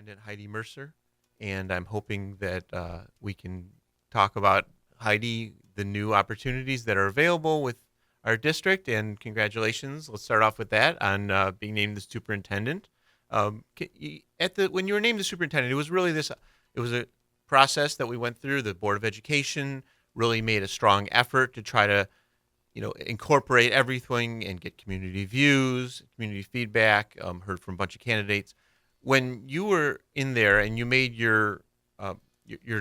Superintendent Heidi Mercer, and I'm hoping that we can talk about Heidi, the new opportunities that are available with our district, and congratulations. Let's start off with that on being named the superintendent. When you were named the superintendent, it was really this. It was a process that we went through. The Board of Education really made a strong effort to try to incorporate everything and get community views, community feedback, heard from a bunch of candidates. When you were in there and you made your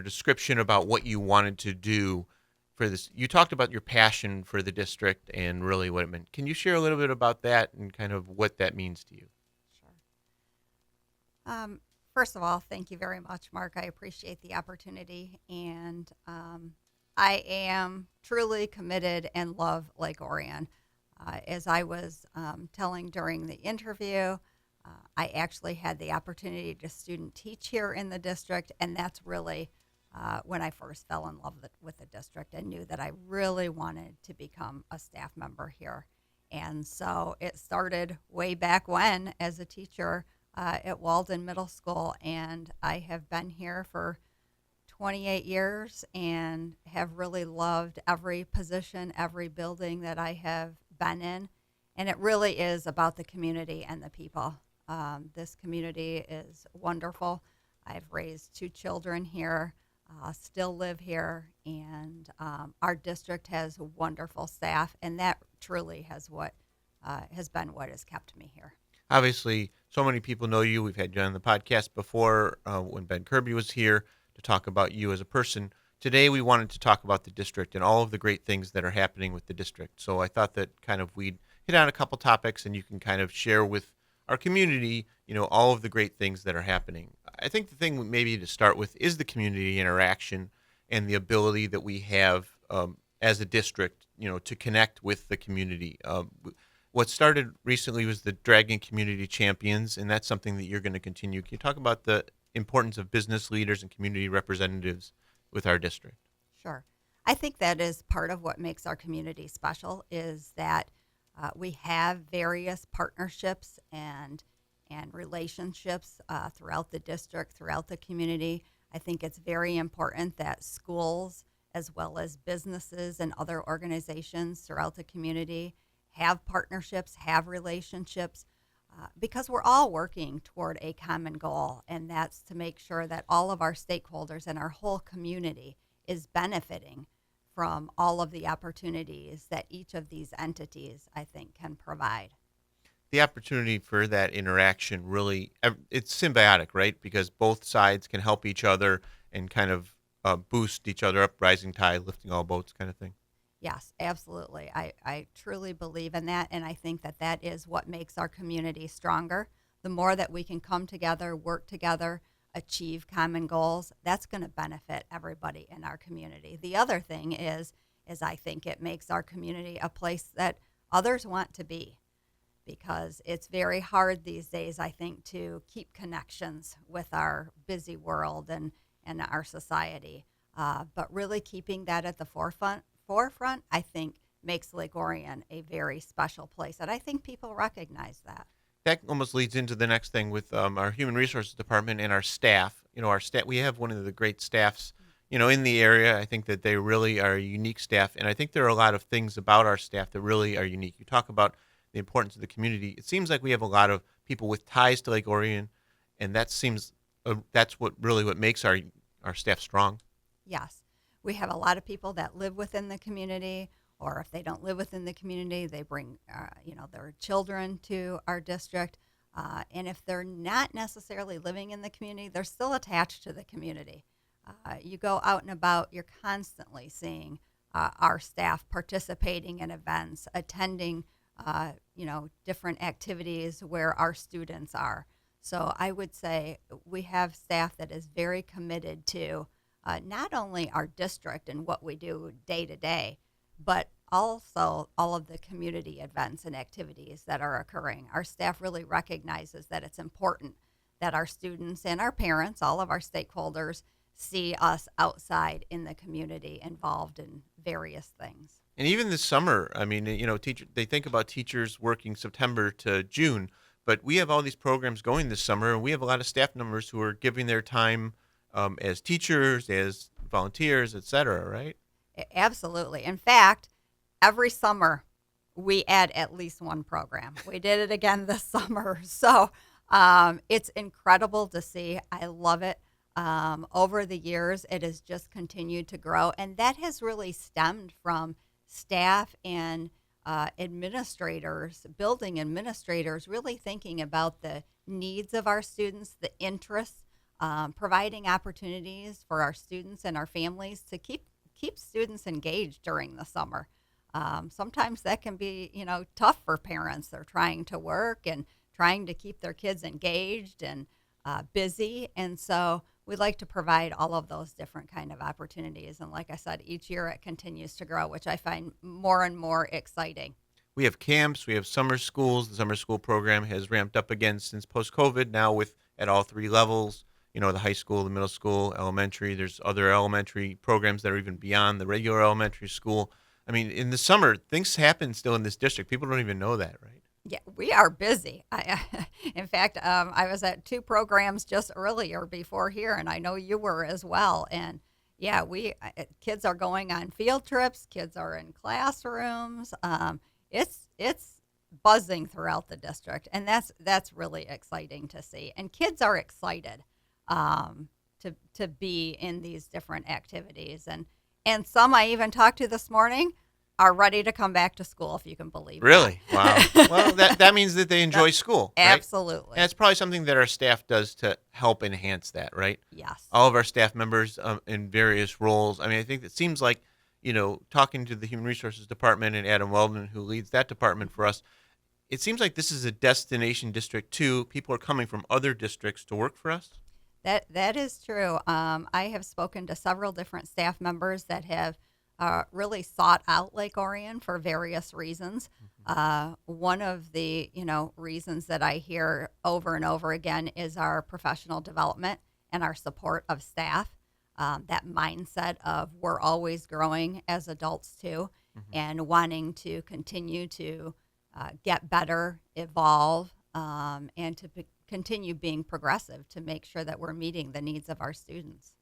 description about what you wanted to do for this, you talked about your passion for the district and really what it meant. Can you share a little bit about that and kind of what that means to you? Sure. First of all, thank you very much, Mark. I appreciate the opportunity, and I am truly committed and love Lake Orion. As I was telling during the interview, I actually had the opportunity to student teach here in the district, and that's really when I first fell in love with the district and knew that I really wanted to become a staff member here. And so it started way back when as a teacher at Walden Middle School, and I have been here for 28 years and have really loved every position, every building that I have been in. And it really is about the community and the people. This community is wonderful. I've raised 2 children here, still live here, and our district has wonderful staff, and that truly has been what has kept me here. Obviously, so many people know you. We've had you on the podcast before when Ben Kirby was here to talk about you as a person. Today, we wanted to talk about the district and all of the great things that are happening with the district. So I thought that kind of we'd hit on a couple topics and you can kind of share with our community, all of the great things that are happening. I think the thing maybe to start with is the community interaction and the ability that we have as a district, to connect with the community. What started recently was the Dragon Community Champions, and that's something that you're going to continue. Can you talk about the importance of business leaders and community representatives with our district? Sure. I think that is part of what makes our community special is that we have various partnerships and relationships throughout the district, throughout the community. I think it's very important that schools as well as businesses and other organizations throughout the community have partnerships, have relationships, because we're all working toward a common goal, and that's to make sure that all of our stakeholders and our whole community is benefiting from all of the opportunities that each of these entities, I think, can provide. The opportunity for that interaction really, it's symbiotic, right? Because both sides can help each other and kind of boost each other up, rising tide, lifting all boats kind of thing. Yes, absolutely. I truly believe in that, and I think that that is what makes our community stronger. The more that we can come together, work together, achieve common goals, that's going to benefit everybody in our community. The other thing is I think it makes our community a place that others want to be, because it's very hard these days, I think, to keep connections with our busy world and our society. But really keeping that at the forefront, I think, makes Lake Orion a very special place. And I think people recognize that. That almost leads into the next thing with our human resources department and our staff. Our staff, we have one of the great staffs, in the area. I think that they really are a unique staff. And I think there are a lot of things about our staff that really are unique. You talk about the importance of the community. It seems like we have a lot of people with ties to Lake Orion, and that's what makes our staff strong. Yes. We have a lot of people that live within the community, or if they don't live within the community, they bring, their children to our district. And if they're not necessarily living in the community, they're still attached to the community. You go out and about, you're constantly seeing our staff participating in events, attending, different activities where our students are. So I would say we have staff that is very committed to not only our district and what we do day to day, but also all of the community events and activities that are occurring. Our staff really recognizes that it's important that our students and our parents, all of our stakeholders, see us outside in the community involved in various things. And even this summer, I mean, they think about teachers working September to June, but we have all these programs going this summer, and we have a lot of staff members who are giving their time as teachers, as volunteers, et cetera, right? Absolutely. In fact, every summer we add at least one program. We did it again this summer. So it's incredible to see. I love it. Over the years, it has just continued to grow. And that has really stemmed from staff and administrators, building administrators, really thinking about the needs of our students, the interests, providing opportunities for our students and our families to keep students engaged during the summer. Sometimes that can be, tough for parents. They're trying to work and trying to keep their kids engaged and busy, and so we like to provide all of those different kind of opportunities. And like I said, each year it continues to grow, which I find more and more exciting. We have camps, we have summer schools. The summer school program has ramped up again since post-COVID. Now with at all three levels, the high school, the middle school, elementary. There's other elementary programs that are even beyond the regular elementary school. I mean, in the summer, things happen still in this district. People don't even know that, right? Yeah, we are busy. In fact, I was at two programs just earlier before here, and I know you were as well. And yeah, kids are going on field trips. Kids are in classrooms. It's buzzing throughout the district, and that's really exciting to see. And kids are excited to be in these different activities, and some I even talked to this morning are ready to come back to school, if you can believe Really? that. Wow. Well, that means that they enjoy school, right? Absolutely. And it's probably something that our staff does to help enhance that, right? Yes. All of our staff members in various roles. I mean, I think it seems like, talking to the Human Resources Department and Adam Weldon, who leads that department for us, it seems like this is a destination district too. People are coming from other districts to work for us. That is true. I have spoken to several different staff members that have really sought out Lake Orion for various reasons. One of the reasons that I hear over and over again is our professional development and our support of staff. That mindset of we're always growing as adults too, and wanting to continue to get better, evolve, and to continue being progressive to make sure that we're meeting the needs of our students.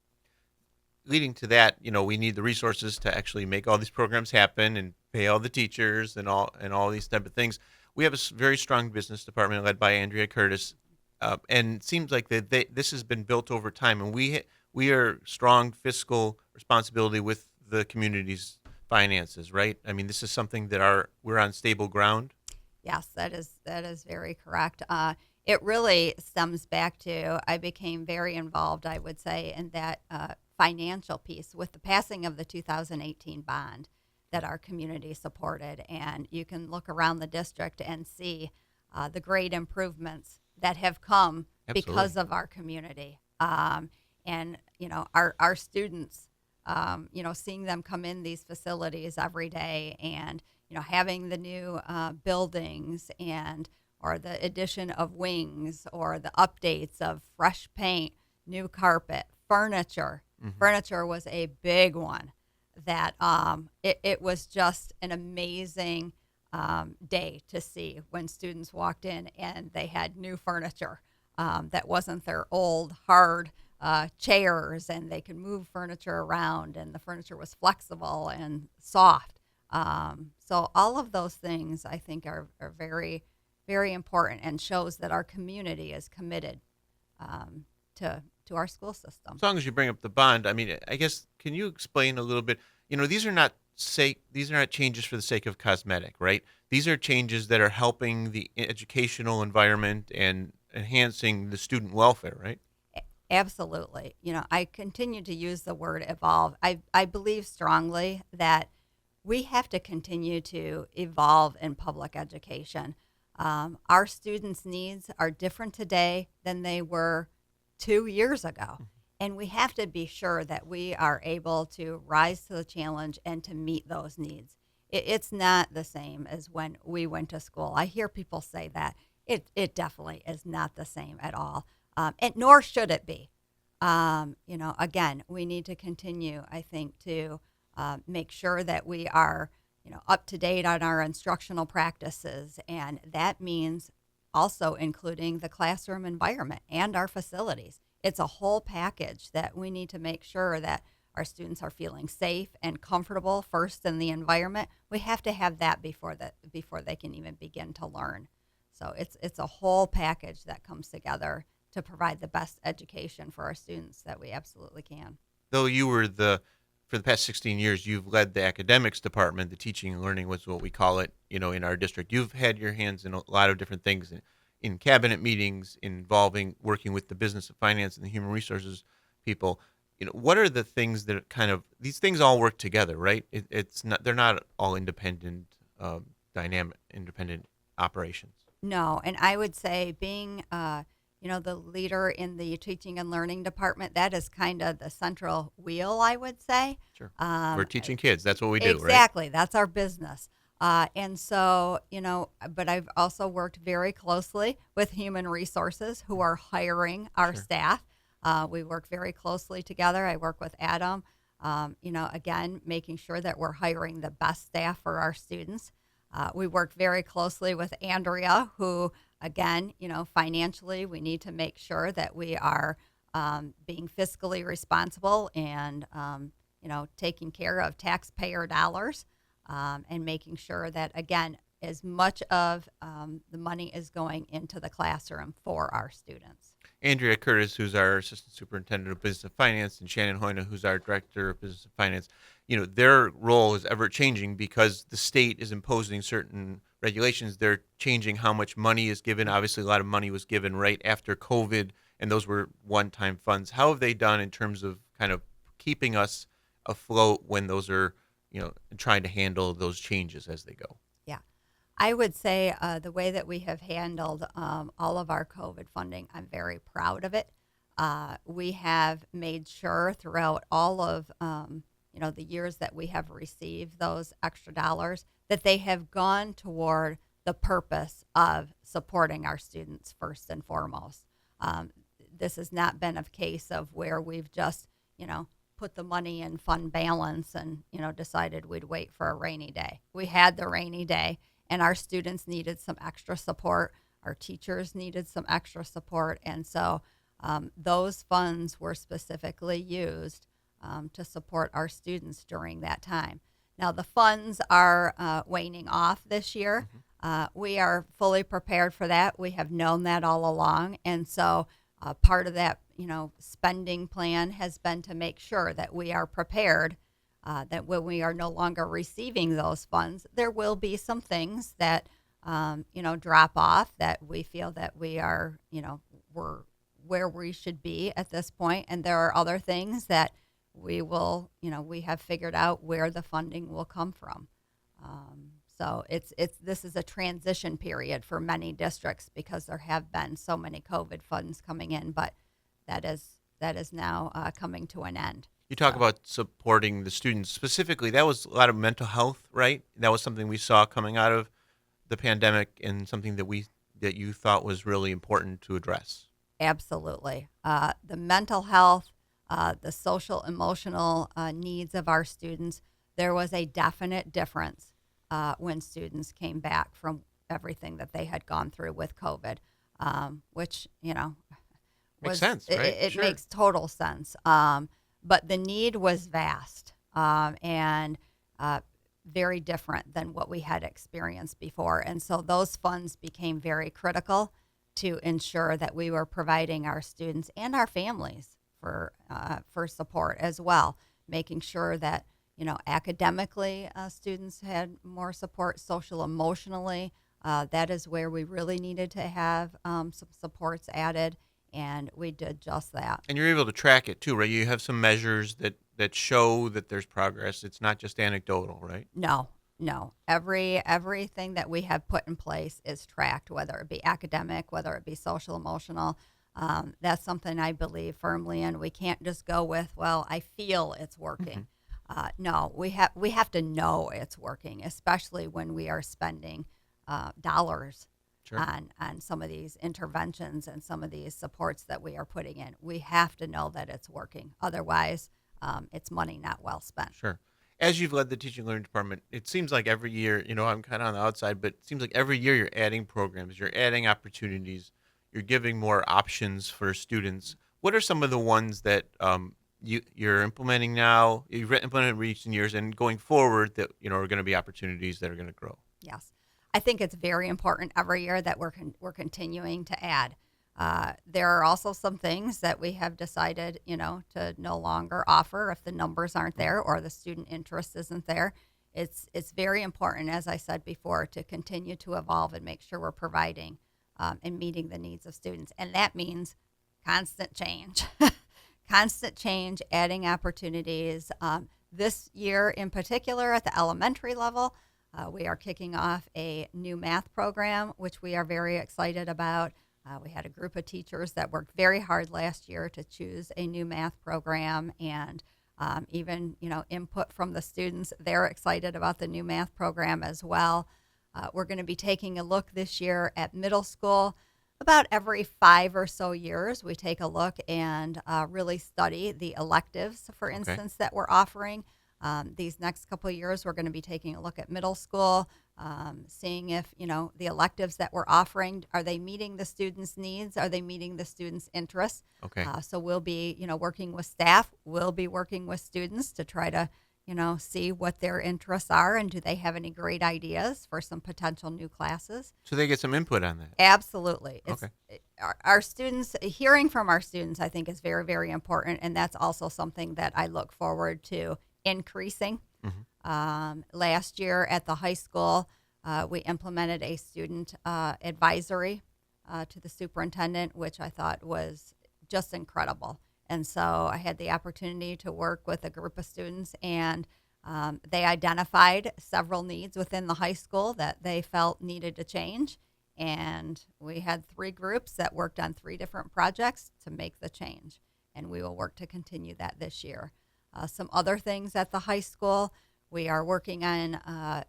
Leading to that, we need the resources to actually make all these programs happen and pay all the teachers and all these type of things. We have a very strong business department led by Andrea Curtis, and it seems like that this has been built over time, and we are strong fiscal responsibility with the community's finances, right? I mean, this is something that we're on stable ground. Yes, that is very correct. It really stems back to I became very involved, I would say, in that financial piece with the passing of the 2018 bond that our community supported. And you can look around the district and see the great improvements that have come Absolutely. because of our community. And, our students, seeing them come in these facilities every day and, having the new buildings or the addition of wings or the updates of fresh paint, new carpet, furniture. Furniture was a big one that it was just an amazing day to see when students walked in and they had new furniture that wasn't their old hard chairs, and they could move furniture around, and the furniture was flexible and soft. So all of those things I think are very, very important and shows that our community is committed to our school system. As long as you bring up the bond, I mean, I guess, can you explain a little bit? These are not changes for the sake of cosmetic, right? These are changes that are helping the educational environment and enhancing the student welfare, right? Absolutely. I continue to use the word evolve. I believe strongly that we have to continue to evolve in public education. Our students' needs are different today than they were 2 years ago. And we have to be sure that we are able to rise to the challenge and to meet those needs. It's not the same as when we went to school. I hear people say that. It definitely is not the same at all. And nor should it be. Again, we need to continue, I think, to make sure that we are, up to date on our instructional practices. And that means also including the classroom environment and our facilities. It's a whole package that we need to make sure that our students are feeling safe and comfortable first in the environment. We have to have that before they can even begin to learn. So it's a whole package that comes together to provide the best education for our students that we absolutely can. Though for the past 16 years, you've led the academics department, the teaching and learning was what we call it, in our district. You've had your hands in a lot of different things in cabinet meetings involving working with the business of finance and the human resources people. What are the things that these things all work together, right? It's not, they're not all independent, dynamic, independent operations. No, and I would say being, the leader in the teaching and learning department, that is kind of the central wheel, I would say. Sure. We're Um, teaching kids. That's what we do, right? exactly, that's our business. And so, but I've also worked very closely with human resources who are hiring our Sure. staff. We work very closely together. I work with Adam, again, making sure that we're hiring the best staff for our students. We work very closely with Andrea, who, again, financially, we need to make sure that we are being fiscally responsible and, taking care of taxpayer dollars and making sure that, again, as much of the money is going into the classroom for our students. Andrea Curtis, who's our assistant superintendent of business and finance, and Shannon Hoyna, who's our director of business and finance, their role is ever changing because the state is imposing certain regulations. They're changing how much money is given. Obviously, a lot of money was given right after COVID, and those were one-time funds. How have they done in terms of kind of keeping us afloat when those are, trying to handle those changes as they go? Yeah. I would say the way that we have handled all of our COVID funding, I'm very proud of it. We have made sure throughout all of the years that we have received those extra dollars that they have gone toward the purpose of supporting our students first and foremost. This has not been a case of where we've just put the money in fund balance and decided we'd wait for a rainy day. We had the rainy day, and our students needed some extra support. Our teachers needed some extra support. And so those funds were specifically used to support our students during that time. Now, the funds are waning off this year. We are fully prepared for that. We have known that all along. And so part of that, spending plan has been to make sure that we are prepared that when we are no longer receiving those funds, there will be some things that, drop off that we feel that we are, we're where we should be at this point. And there are other things that we will, we have figured out where the funding will come from. So this is a transition period for many districts because there have been so many COVID funds coming in, but that is now coming to an end. You talk So, about supporting the students specifically. That was a lot of mental health, right? That was something we saw coming out of the pandemic, and something that you thought was really important to address. absolutely. The mental health, the social emotional needs of our students, there was a definite difference when students came back from everything that they had gone through with COVID, which, Makes was sense, right? it Sure. makes total sense. But the need was vast and very different than what we had experienced before. And so those funds became very critical to ensure that we were providing our students and our families for support as well, making sure that academically students had more support, social emotionally. That is where we really needed to have some supports added, and we did just that. And you're able to track it too, right? You have some measures that show that there's progress. It's not just anecdotal, right? No, no. Everything that we have put in place is tracked, whether it be academic, whether it be social, emotional. That's something I believe firmly in. We can't just go with, well, I feel it's working. No, we have to know it's working, especially when we are spending dollars Sure. on some of these interventions and some of these supports that we are putting in. We have to know that it's working. Otherwise, it's money not well spent. Sure. as you've led the teaching and learning department, it seems like every year, I'm kind of on the outside, but it seems like every year you're adding programs, you're adding opportunities, you're giving more options for students. What are some of the ones that you're implementing now, you've implemented in recent years, and going forward that are going to be opportunities that are going to grow? Yes. I think it's very important every year that we're continuing to add. There are also some things that we have decided, to no longer offer if the numbers aren't there or the student interest isn't there. It's very important, as I said before, to continue to evolve and make sure we're providing and meeting the needs of students, and that means constant change, constant change, adding opportunities. This year, in particular, at the elementary level, we are kicking off a new math program, which we are very excited about. We had a group of teachers that worked very hard last year to choose a new math program, and even input from the students. They're excited about the new math program as well. We're going to be taking a look this year at middle school. About every 5 or so years, we take a look and really study the electives, for Okay. instance, that we're offering. These next couple of years, we're going to be taking a look at middle school, seeing if, the electives that we're offering, are they meeting the students' needs? Are they meeting the students' interests? Okay. So we'll be, working with staff. We'll be working with students to try to, see what their interests are and do they have any great ideas for some potential new classes. So they get some input on that. Absolutely. Okay. Our students, hearing from our students, I think is very, very important. And that's also something that I look forward to increasing. Last year at the high school, we implemented a student advisory to the superintendent, which I thought was just incredible. And so I had the opportunity to work with a group of students, and they identified several needs within the high school that they felt needed to change. And we had 3 groups that worked on 3 different projects to make the change. And we will work to continue that this year. Some other things at the high school, we are working on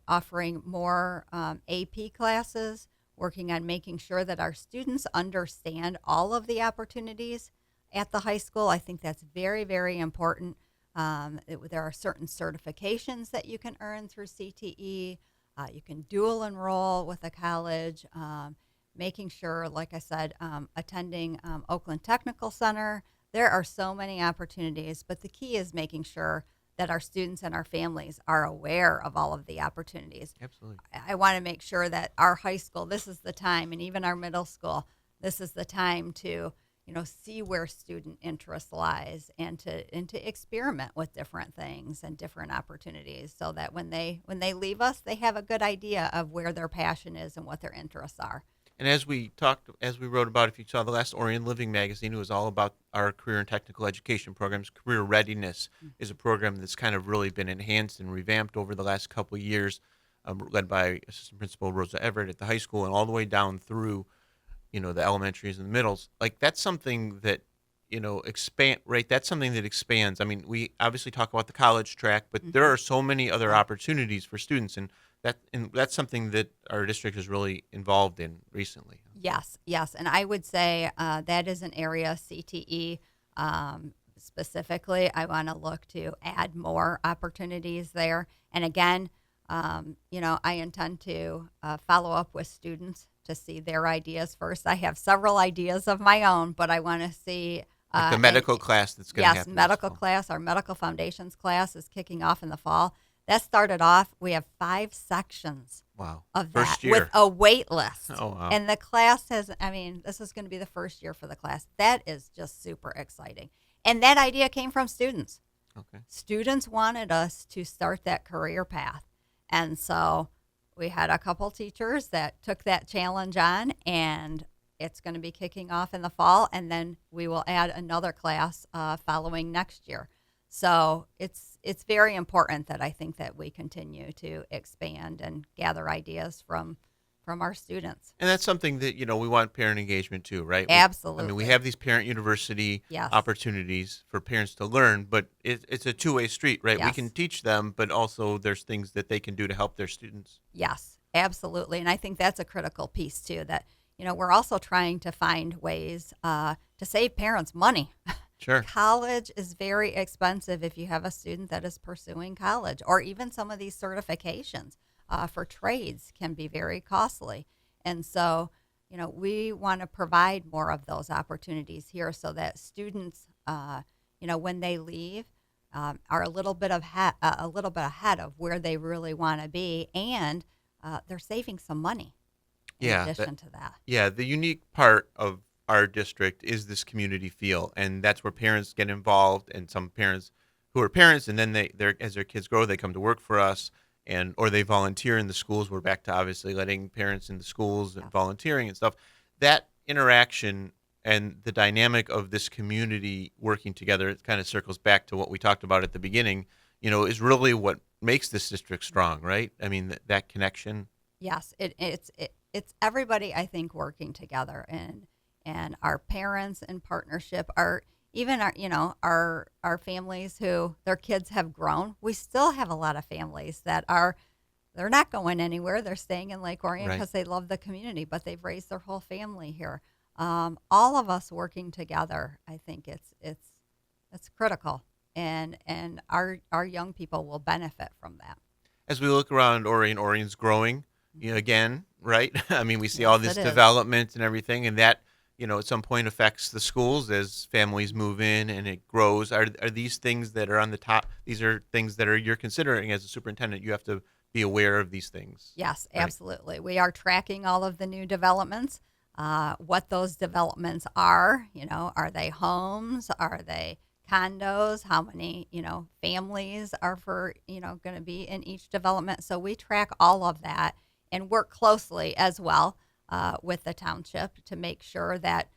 offering more AP classes, working on making sure that our students understand all of the opportunities at the high school. I think that's very, very important. There are certain certifications that you can earn through CTE. You can dual enroll with a college, making sure, like I said, attending Oakland Technical Center. There are so many opportunities, but the key is making sure that our students and our families are aware of all of the opportunities. Absolutely. I want to make sure that our high school, this is the time, and even our middle school, this is the time to see where student interest lies and to experiment with different things and different opportunities, so that when they leave us, they have a good idea of where their passion is and what their interests are. And as we wrote about, if you saw the last Orion Living magazine, it was all about our career and technical education programs. Career Readiness is a program that's kind of really been enhanced and revamped over the last couple of years, led by Assistant Principal Rosa Everett at the high school and all the way down through, the elementaries and the middles. Like, that's something that, expand, right? That's something that expands. I mean, we obviously talk about the college track, but there are so many other opportunities for students, and that's something that our district is really involved in recently. Yes, and I would say that is an area, CTE specifically, I want to look to add more opportunities there. And again, I intend to follow up with students to see their ideas first. I have several ideas of my own, but I want to see Like the medical class that's going to happen. Yes, medical class. Our medical foundations class is kicking off in the fall. That started off, we have 5 sections Wow. of First that year. with a wait list. Oh, wow. And the class this is going to be the first year for the class. That is just super exciting. And that idea came from students. Okay. Students wanted us to start that career path. And so we had a couple teachers that took that challenge on, and it's going to be kicking off in the fall. And then we will add another class following next year. So it's very important that I think that we continue to expand and gather ideas from our students. And that's something that, we want parent engagement too, right? Absolutely. We have these parent university Yes. opportunities for parents to learn, but it's a two-way street, right? We Yes. can teach them, but also there's things that they can do to help their students. Yes, absolutely. And I think that's a critical piece too, that, we're also trying to find ways to save parents money. Sure. College is very expensive if you have a student that is pursuing college, or even some of these certifications for trades can be very costly. And so, we want to provide more of those opportunities here so that students, when they leave, are a little bit ahead of where they really want to be, and they're saving some money in Yeah. addition to that. Yeah, the unique part of our district is this community feel, and that's where parents get involved, and some parents who are parents, and then they're as their kids grow, they come to work for us, and or they volunteer in the schools. We're back to obviously letting parents in the schools and Yes. volunteering and stuff. That interaction and the dynamic of this community working together, it kind of circles back to what we talked about at the beginning. Is really what makes this district strong, right? I mean, that connection. Yes, it's everybody, I think, working together, and our parents in partnership, our even our families who their kids have grown. We still have a lot of families that they're not going anywhere. They're staying in Lake Orion Right. because they love the community, but they've raised their whole family here. All of us working together, I think it's critical, and our young people will benefit from that. As we look around Orion, Orion's growing, again, right? I mean, we see all Yes, it this is. development and everything, and that, at some point affects the schools as families move in and it grows. Are these things that are on the top? These are things that you're considering as a superintendent. You have to be aware of these things, Yes, right? absolutely. We are tracking all of the new developments, what those developments are. Are they homes? Are they condos? How many, families are going to be in each development? So we track all of that and work closely as well with the township to make sure that,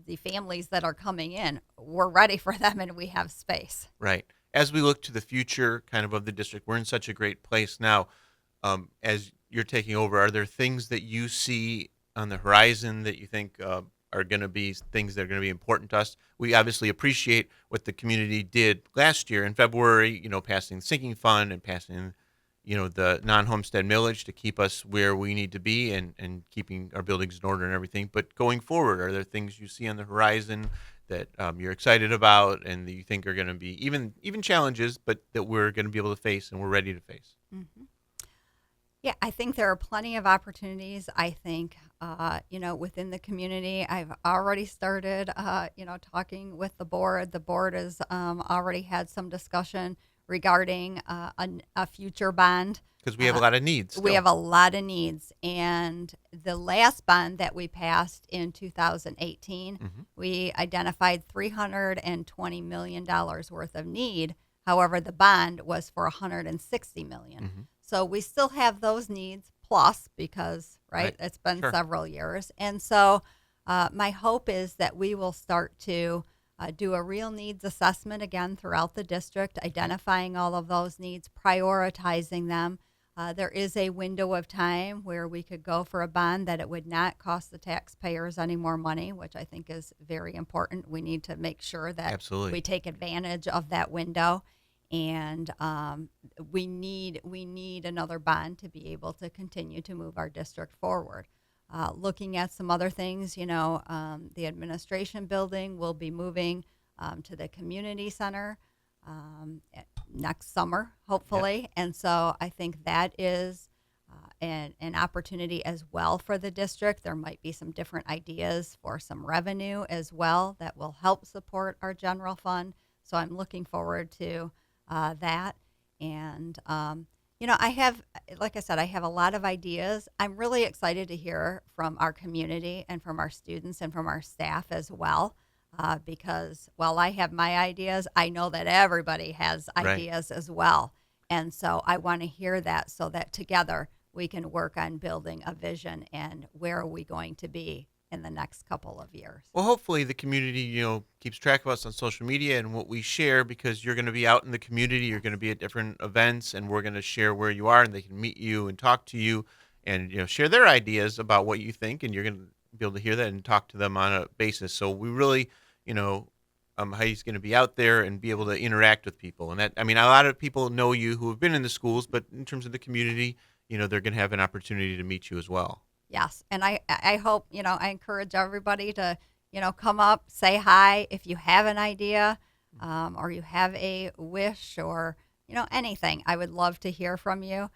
the families that are coming in, we're ready for them and we have space. Right. As we look to the future, kind of the district, we're in such a great place now. As you're taking over, are there things that you see on the horizon that you think are going to be things that are going to be important to us? We obviously appreciate what the community did last year in February, passing the sinking fund and passing, the non-homestead millage to keep us where we need to be and keeping our buildings in order and everything. But going forward, are there things you see on the horizon that you're excited about and that you think are going to be even challenges, but that we're going to be able to face and we're ready to face? Hmm. Yeah, I think there are plenty of opportunities. I think, within the community, I've already started, talking with the board. The board has already had some discussion regarding a future bond. Because we have a Uh, lot of needs we still. have a lot of needs. And the last bond that we passed in 2018, Hmm. we identified $320 million worth of need. However, the bond was for $160 million. Hmm. So we still have those needs plus because, right, Right. it's been Sure. several years. And so my hope is that we will start to do a real needs assessment again throughout the district, identifying all of those needs, prioritizing them. There is a window of time where we could go for a bond that it would not cost the taxpayers any more money, which I think is very important. We need to make sure that Absolutely. we take advantage of that window, and we need another bond to be able to continue to move our district forward. Looking at some other things, the administration building will be moving to the community center next summer, Yeah. hopefully. And so I think that is an opportunity as well for the district. There might be some different ideas for some revenue as well that will help support our general fund. So I'm looking forward to that. And, I have, like I said, I have a lot of ideas. I'm really excited to hear from our community and from our students and from our staff as well because while I have my ideas, I know that everybody has Right. ideas as well. And so I want to hear that so that together we can work on building a vision and where are we going to be in the next couple of years. Well, hopefully the community, keeps track of us on social media and what we share because you're going to be out in the community. You're Yes. going to be at different events and we're going to share where you are and they can meet you and talk to you and, share their ideas about what you think. And you're going to be able to hear that and talk to them on a basis. So we really, you know, Heidi's going to be out there and be able to interact with people. And that, I mean, a lot of people know you who have been in the schools, but in terms of the community, they're going to have an opportunity to meet you as well. Yes, and I hope I encourage everybody to come up, say hi if you have an idea, or you have a wish, or anything. I would love to hear from you.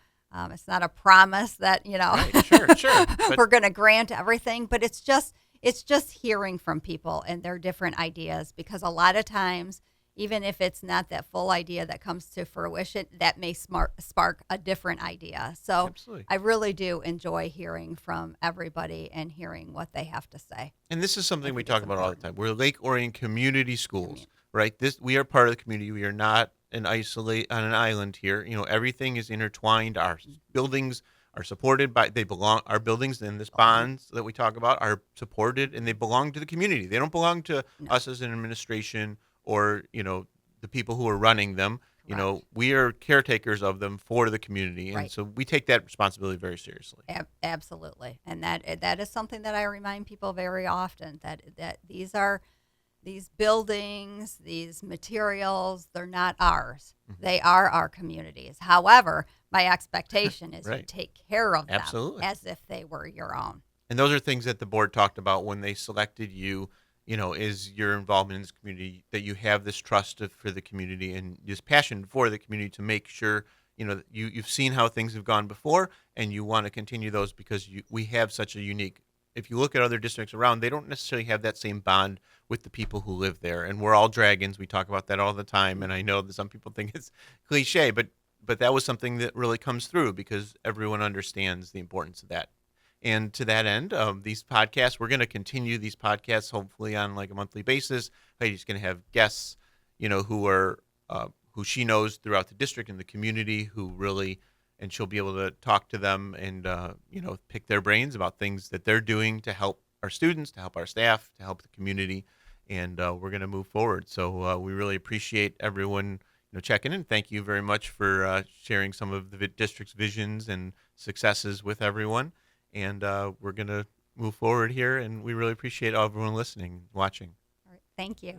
It's not a promise that Right. Sure. Sure. But we're going to grant everything, but it's just hearing from people and their different ideas, because a lot of times, even if it's not that full idea that comes to fruition, that may spark a different idea. So absolutely. I really do enjoy hearing from everybody and hearing what they have to say. And this is I something we think it's talk about all the important. time. We're Lake Orion Community Schools, Community. right? We are part of the community. We are not on an island here. Everything is intertwined. Our buildings are supported by they belong our buildings and this Belong. bonds that we talk about are supported and they belong to the community. They don't belong to No, us as an administration or, the people who are running them. correct. We are caretakers of them for the community. And Right. so we take that responsibility very seriously. Absolutely, and that is something that I remind people very often, that these buildings, these materials, they're not ours. Mhm. They are our communities. However, my expectation is you Right. take care of them Absolutely. as if they were your own. And those are things that the board talked about when they selected you, is your involvement in this community, that you have this trust for the community and this passion for the community to make sure, that you've seen how things have gone before and you want to continue those because we have such a unique, if you look at other districts around, they don't necessarily have that same bond with the people who live there. And we're all dragons. We talk about that all the time. And I know that some people think it's cliche, but that was something that really comes through because everyone understands the importance of that. And to that end, these podcasts, we're going to continue these podcasts hopefully on like a monthly basis. Heidi's going to have guests, who she knows throughout the district and the community who really, and she'll be able to talk to them and, pick their brains about things that they're doing to help our students, to help our staff, to help the community. And we're going to move forward. So we really appreciate everyone, checking in. Thank you very much for sharing some of the district's visions and successes with everyone. And we're going to move forward here. And we really appreciate everyone listening, watching. All right, thank you.